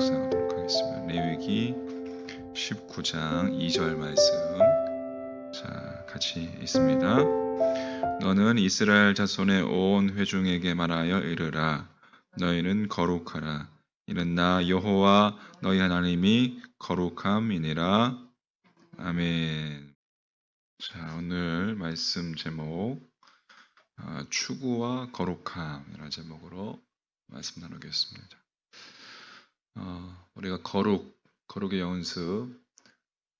묵상하도록 하겠습니다. 레위기 19장 2절 말씀 같이 읽습니다. 너는 이스라엘 자손의 온 회중에게 말하여 이르라. 너희는 거룩하라. 이는 나 여호와 너희 하나님이 거룩함이니라. 아멘. 오늘 말씀 제목 추구와 거룩함이라는 제목으로 말씀 나누겠습니다. 우리가 거룩의 연습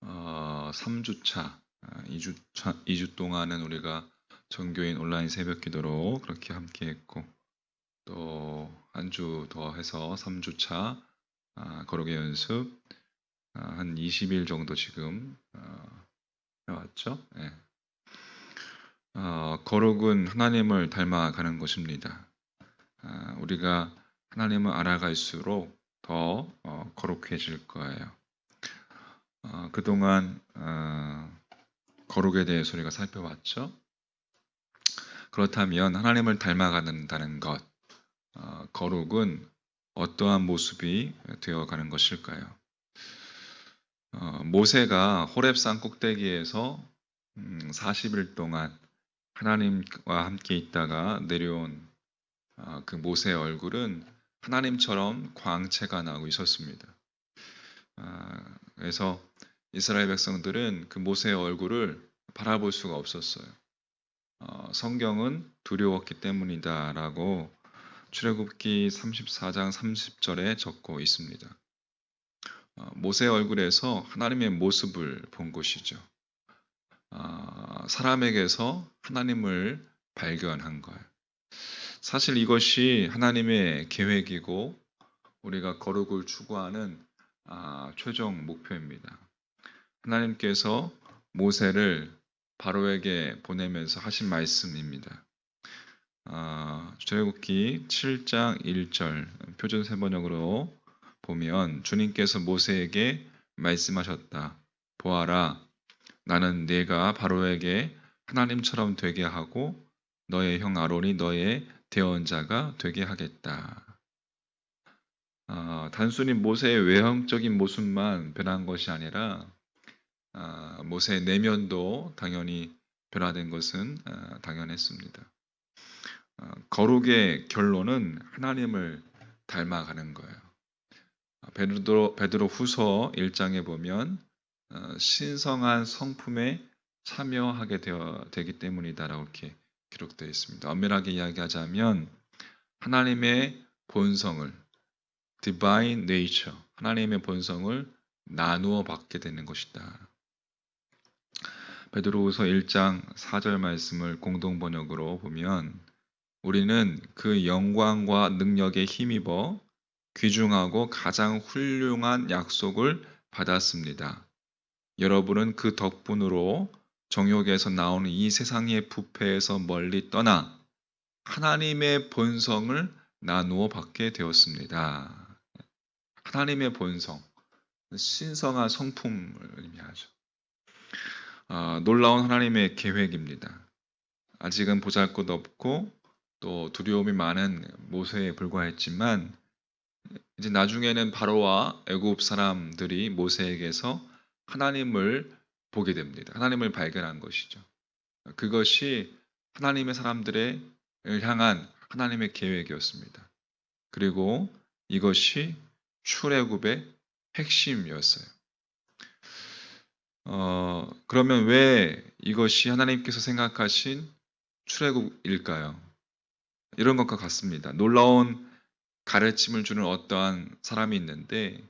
3주차 2주 동안은 우리가 전교인 온라인 새벽 기도로 그렇게 함께 했고, 또 한 주 더 해서 3주차 거룩의 연습 한 20일 정도 지금 해왔죠. 네. 거룩은 하나님을 닮아가는 것입니다. 우리가 하나님을 알아갈수록 더 거룩해질 거예요. 그동안 거룩에 대해서 우리가 살펴봤죠. 그렇다면 하나님을 닮아간다는 것, 거룩은 어떠한 모습이 되어가는 것일까요? 모세가 호렙산 꼭대기에서 40일 동안 하나님과 함께 있다가 내려온 그 모세의 얼굴은 하나님처럼 광채가 나고 있었습니다. 그래서 이스라엘 백성들은 그 모세의 얼굴을 바라볼 수가 없었어요. 성경은 두려웠기 때문이다라고 출애굽기 34장 30절에 적고 있습니다. 모세의 얼굴에서 하나님의 모습을 본 것이죠. 사람에게서 하나님을 발견한 거예요. 사실 이것이 하나님의 계획이고 우리가 거룩을 추구하는 최종 목표입니다. 하나님께서 모세를 바로에게 보내면서 하신 말씀입니다. 출애굽기 7장 1절 표준 세번역으로 보면 주님께서 모세에게 말씀하셨다. 보아라, 나는 네가 바로에게 하나님처럼 되게 하고 너의 형 아론이 너의 대언자가 되게 하겠다. 단순히 모세의 외형적인 모습만 변한 것이 아니라 모세의 내면도 당연히 변화된 것은 당연했습니다. 거룩의 결론은 하나님을 닮아가는 거예요. 베드로 후서 1장에 보면 신성한 성품에 참여하게 되기 때문이다라고 이렇게 기록되어 있습니다. 엄밀하게 이야기하자면 하나님의 본성을 divine nature, 하나님의 본성을 나누어 받게 되는 것이다. 베드로후서 1장 4절 말씀을 공동 번역으로 보면 우리는 그 영광과 능력에 힘입어 귀중하고 가장 훌륭한 약속을 받았습니다. 여러분은 그 덕분으로 정욕에서 나오는 이 세상의 부패에서 멀리 떠나 하나님의 본성을 나누어 받게 되었습니다. 하나님의 본성, 신성한 성품을 의미하죠. 놀라운 하나님의 계획입니다. 아직은 보잘것없고 또 두려움이 많은 모세에 불과했지만 이제 나중에는 바로와 애굽 사람들이 모세에게서 하나님을 보게 됩니다. 하나님을 발견한 것이죠. 그것이 하나님의 사람들을 향한 하나님의 계획이었습니다. 그리고 이것이 출애굽의 핵심이었어요. 그러면 왜 이것이 하나님께서 생각하신 출애굽일까요? 이런 것과 같습니다. 놀라운 가르침을 주는 어떠한 사람이 있는데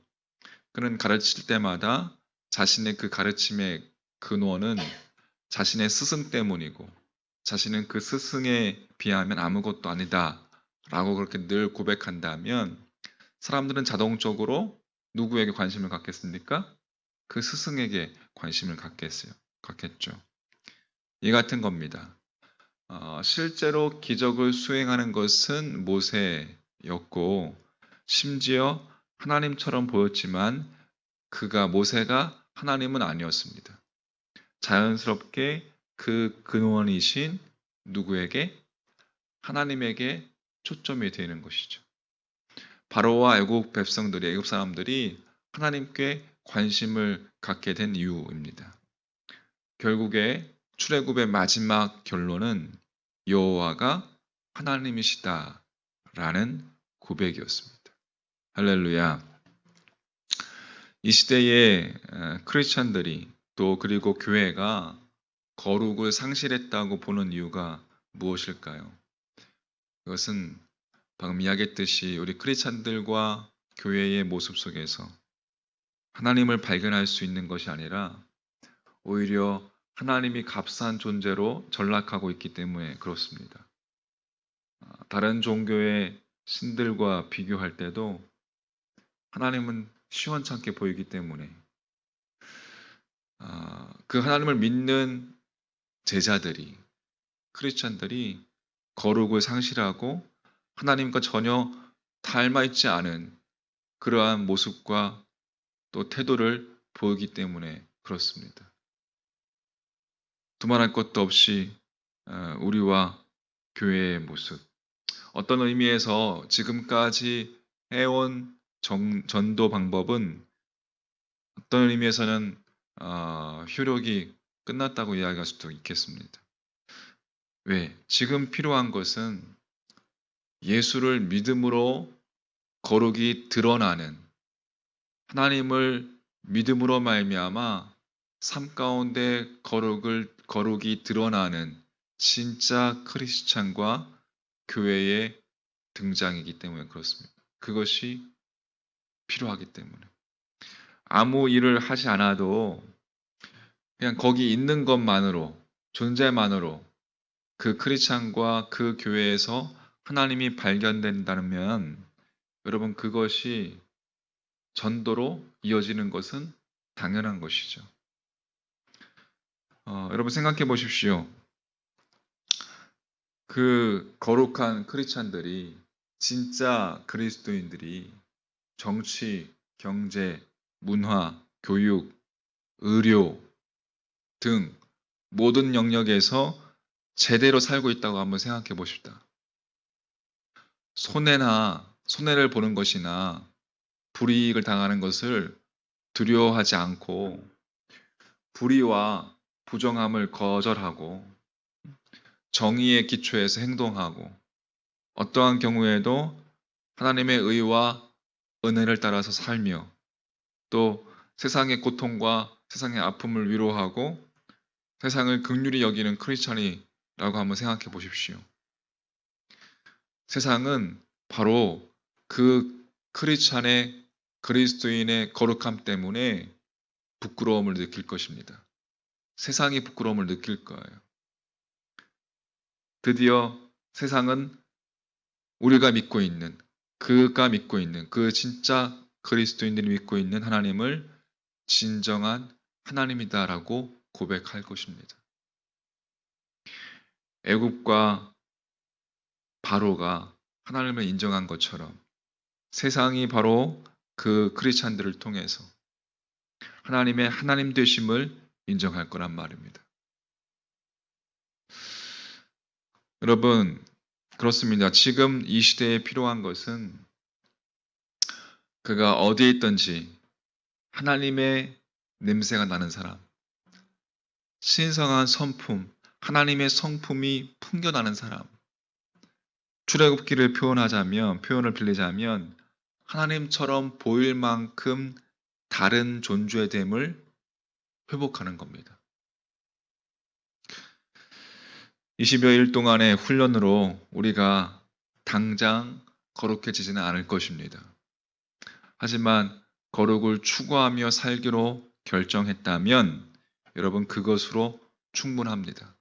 그는 가르칠 때마다 자신의 그 가르침의 근원은 자신의 스승 때문이고 자신은 그 스승에 비하면 아무것도 아니다 라고 그렇게 늘 고백한다면 사람들은 자동적으로 누구에게 관심을 갖겠습니까? 그 스승에게 관심을 갖겠죠. 이 같은 겁니다. 실제로 기적을 수행하는 것은 모세였고 심지어 하나님처럼 보였지만 모세가 하나님은 아니었습니다. 자연스럽게 그 근원이신 누구에게? 하나님에게 초점이 되는 것이죠. 바로와 애국 백성들이, 애국 사람들이 하나님께 관심을 갖게 된 이유입니다. 결국에 출애굽의 마지막 결론은 여호와가 하나님이시다라는 고백이었습니다. 할렐루야. 이 시대의 크리스천들이 또 그리고 교회가 거룩을 상실했다고 보는 이유가 무엇일까요? 그것은 방금 이야기했듯이 우리 크리스천들과 교회의 모습 속에서 하나님을 발견할 수 있는 것이 아니라 오히려 하나님이 값싼 존재로 전락하고 있기 때문에 그렇습니다. 다른 종교의 신들과 비교할 때도 하나님은 시원찮게 보이기 때문에 그 하나님을 믿는 제자들이, 크리스천들이 거룩을 상실하고 하나님과 전혀 닮아있지 않은 그러한 모습과 또 태도를 보이기 때문에 그렇습니다. 두말할 것도 없이 우리와 교회의 모습, 어떤 의미에서 지금까지 해온 전도 방법은 어떤 의미에서는 효력이 끝났다고 이야기할 수도 있겠습니다. 왜? 지금 필요한 것은 예수를 믿음으로 거룩이 드러나는, 하나님을 믿음으로 말미암아 삶 가운데 거룩이 드러나는 진짜 크리스찬과 교회의 등장이기 때문에 그렇습니다. 그것이 필요하기 때문에. 아무 일을 하지 않아도 그냥 거기 있는 것만으로, 존재만으로 그 크리스찬과 그 교회에서 하나님이 발견된다면 여러분 그것이 전도로 이어지는 것은 당연한 것이죠. 여러분 생각해 보십시오. 그 거룩한 크리스찬들이, 진짜 그리스도인들이 정치, 경제, 문화, 교육, 의료 등 모든 영역에서 제대로 살고 있다고 한번 생각해 보십시다. 손해를 보는 것이나 불이익을 당하는 것을 두려워하지 않고 불의와 부정함을 거절하고 정의의 기초에서 행동하고 어떠한 경우에도 하나님의 의와 은혜를 따라서 살며 또 세상의 고통과 세상의 아픔을 위로하고 세상을 긍휼히 여기는 크리스찬이라고 한번 생각해 보십시오. 세상은 바로 그 크리스찬의, 그리스도인의 거룩함 때문에 부끄러움을 느낄 것입니다. 세상이 부끄러움을 느낄 거예요. 드디어 세상은 우리가 믿고 있는, 그가 믿고 있는, 그 진짜 그리스도인들이 믿고 있는 하나님을 진정한 하나님이다라고 고백할 것입니다. 애굽과 바로가 하나님을 인정한 것처럼 세상이 바로 그 크리스찬들을 통해서 하나님의 하나님 되심을 인정할 거란 말입니다. 여러분, 그렇습니다. 지금 이 시대에 필요한 것은 그가 어디에 있든지 하나님의 냄새가 나는 사람, 신성한 성품, 하나님의 성품이 풍겨나는 사람, 출애굽기를 표현을 빌리자면 하나님처럼 보일 만큼 다른 존재의 됨을 회복하는 겁니다. 20여일 동안의 훈련으로 우리가 당장 거룩해지지는 않을 것입니다. 하지만 거룩을 추구하며 살기로 결정했다면 여러분 그것으로 충분합니다.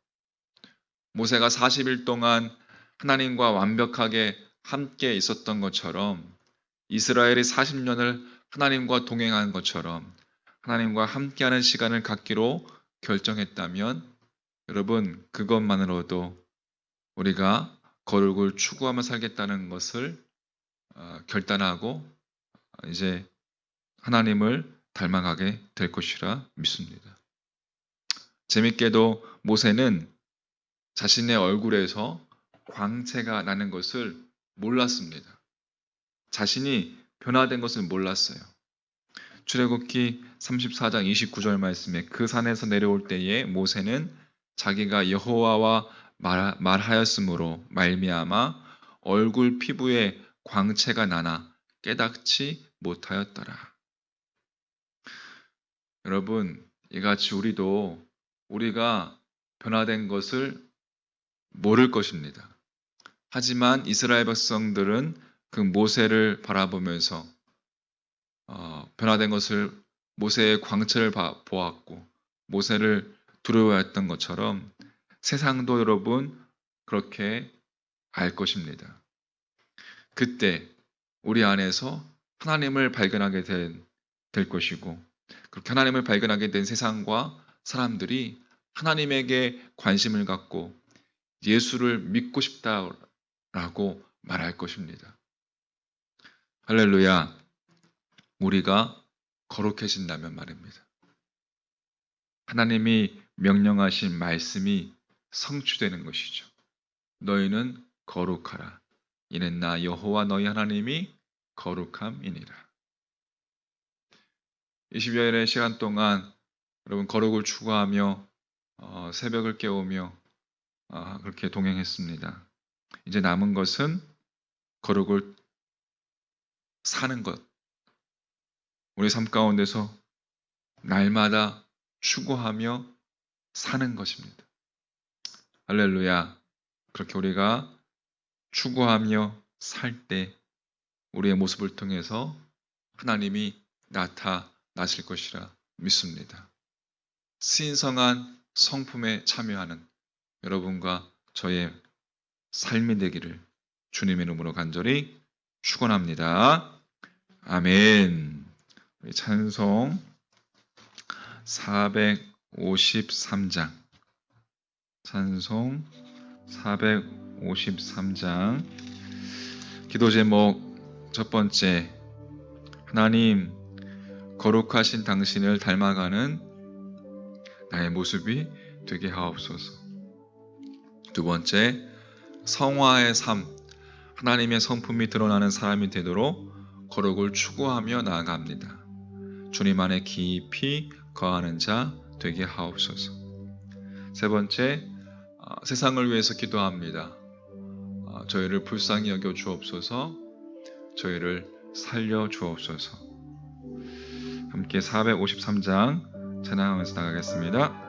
모세가 40일 동안 하나님과 완벽하게 함께 있었던 것처럼 이스라엘이 40년을 하나님과 동행한 것처럼 하나님과 함께하는 시간을 갖기로 결정했다면 여러분 그것만으로도 우리가 거룩을 추구하며 살겠다는 것을 결단하고 이제 하나님을 닮아가게 될 것이라 믿습니다. 재밌게도 모세는 자신의 얼굴에서 광채가 나는 것을 몰랐습니다. 자신이 변화된 것을 몰랐어요. 출애굽기 34장 29절 말씀에 그 산에서 내려올 때에 모세는 자기가 여호와와 말하였으므로 말미암아 얼굴 피부에 광채가 나나 깨닫지 못하였더라. 여러분, 이같이 우리가 변화된 것을 모를 것입니다. 하지만 이스라엘 백성들은 그 모세를 바라보면서 변화된 것을, 모세의 광채를 보았고 모세를 두려워했던 것처럼 세상도 여러분 그렇게 알 것입니다. 그때 우리 안에서 하나님을 발견하게 될 것이고, 그렇게 하나님을 발견하게 된 세상과 사람들이 하나님에게 관심을 갖고 예수를 믿고 싶다라고 말할 것입니다. 할렐루야. 우리가 거룩해진다면 말입니다. 하나님이 명령하신 말씀이 성취되는 것이죠. 너희는 거룩하라. 이는 나 여호와 너희 하나님이 거룩함이니라. 20여일의 시간 동안 여러분 거룩을 추구하며 새벽을 깨우며 그렇게 동행했습니다. 이제 남은 것은 거룩을 사는 것. 우리 삶 가운데서 날마다 추구하며 사는 것입니다. 할렐루야. 그렇게 우리가 추구하며 살 때 우리의 모습을 통해서 하나님이 나타나실 것이라 믿습니다. 신성한 성품에 참여하는 여러분과 저의 삶이 되기를 주님의 이름으로 간절히 축원합니다. 아멘. 찬송 453장. 찬송 453장. 기도 제목 첫 번째, 하나님 거룩하신 당신을 닮아가는 나의 모습이 되게 하옵소서. 두 번째, 성화의 삶, 하나님의 성품이 드러나는 사람이 되도록 거룩을 추구하며 나아갑니다. 주님 안에 깊이 거하는 자 되게 하옵소서. 세 번째, 세상을 위해서 기도합니다. 저희를 불쌍히 여겨 주옵소서. 저희를 살려 주옵소서. 함께 453장 찬양하면서 나가겠습니다.